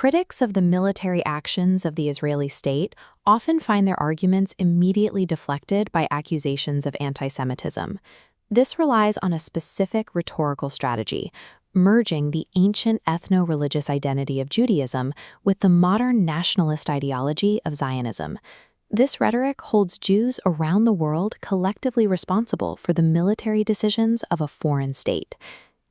Critics of the military actions of the Israeli state often find their arguments immediately deflected by accusations of anti-Semitism. This relies on a specific rhetorical strategy, merging the ancient ethno-religious identity of Judaism with the modern nationalist ideology of Zionism. This rhetoric holds Jews around the world collectively responsible for the military decisions of a foreign state.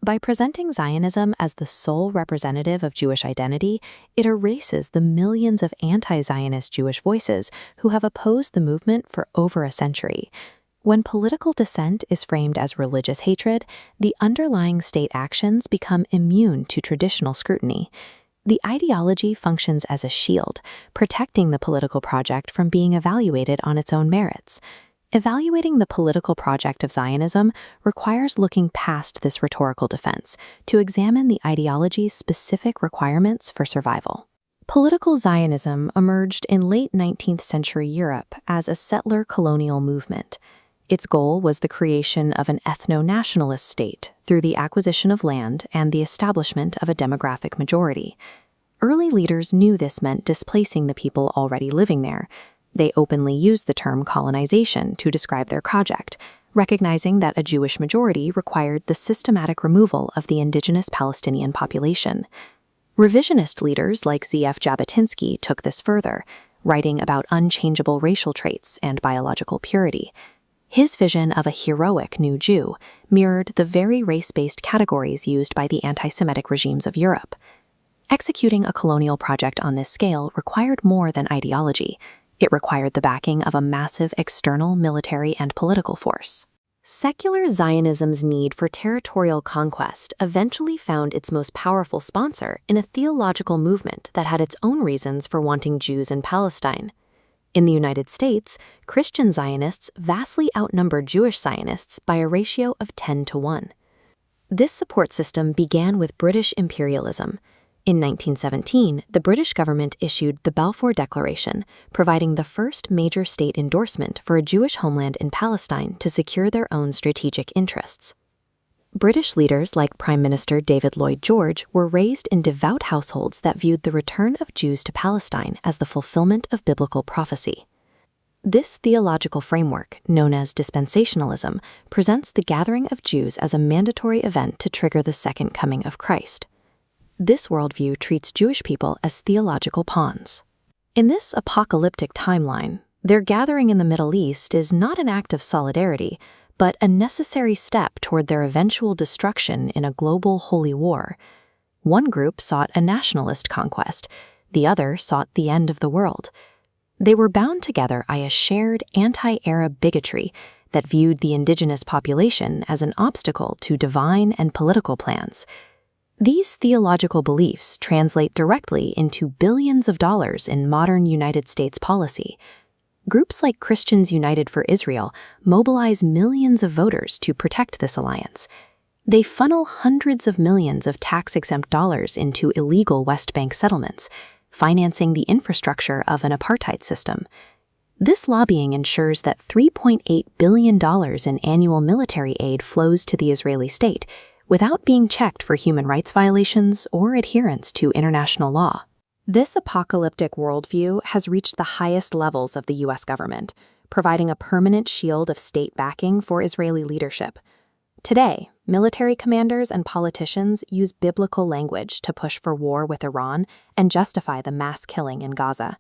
By presenting Zionism as the sole representative of Jewish identity, it erases the millions of anti-Zionist Jewish voices who have opposed the movement for over a century. When political dissent is framed as religious hatred, the underlying state actions become immune to traditional scrutiny. The ideology functions as a shield, protecting the political project from being evaluated on its own merits. Evaluating the political project of Zionism requires looking past this rhetorical defense to examine the ideology's specific requirements for survival. Political Zionism emerged in late 19th century Europe as a settler colonial movement. Its goal was the creation of an ethno-nationalist state through the acquisition of land and the establishment of a demographic majority. Early leaders knew this meant displacing the people already living there. They openly used the term colonization to describe their project, recognizing that a Jewish majority required the systematic removal of the indigenous Palestinian population. Revisionist leaders like Z.F. Jabotinsky took this further, writing about unchangeable racial traits and biological purity. His vision of a heroic new Jew mirrored the very race-based categories used by the anti-Semitic regimes of Europe. Executing a colonial project on this scale required more than ideology. It required the backing of a massive external military and political force. Secular Zionism's need for territorial conquest eventually found its most powerful sponsor in a theological movement that had its own reasons for wanting Jews in Palestine. In the United States, Christian Zionists vastly outnumbered Jewish Zionists by a ratio of 10-1. This support system began with British imperialism. In 1917, the British government issued the Balfour Declaration, providing the first major state endorsement for a Jewish homeland in Palestine to secure their own strategic interests. British leaders like Prime Minister David Lloyd George were raised in devout households that viewed the return of Jews to Palestine as the fulfillment of biblical prophecy. This theological framework, known as dispensationalism, presents the gathering of Jews as a mandatory event to trigger the second coming of Christ. This worldview treats Jewish people as theological pawns. In this apocalyptic timeline, their gathering in the Middle East is not an act of solidarity, but a necessary step toward their eventual destruction in a global holy war. One group sought a nationalist conquest, the other sought the end of the world. They were bound together by a shared anti-Arab bigotry that viewed the indigenous population as an obstacle to divine and political plans. These theological beliefs translate directly into billions of dollars in modern United States policy. Groups like Christians United for Israel mobilize millions of voters to protect this alliance. They funnel hundreds of millions of tax-exempt dollars into illegal West Bank settlements, financing the infrastructure of an apartheid system. This lobbying ensures that $3.8 billion in annual military aid flows to the Israeli state, without being checked for human rights violations or adherence to international law. This apocalyptic worldview has reached the highest levels of the U.S. government, providing a permanent shield of state backing for Israeli leadership. Today, military commanders and politicians use biblical language to push for war with Iran and justify the mass killing in Gaza.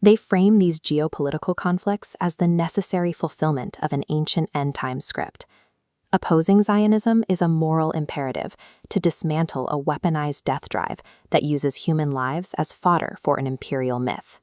They frame these geopolitical conflicts as the necessary fulfillment of an ancient end-time script. Opposing Zionism is a moral imperative to dismantle a weaponized death drive that uses human lives as fodder for an imperial myth.